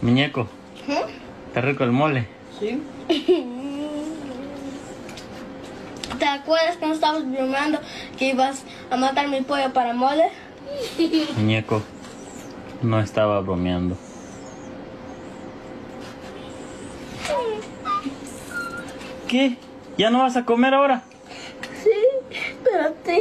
Muñeco, ¿está rico el mole? Sí. ¿Te acuerdas cuando estábamos bromeando que ibas a matar mi pollo para mole? Muñeco, no estaba bromeando. ¿Qué? ¿Ya no vas a comer ahora? Sí, pero te...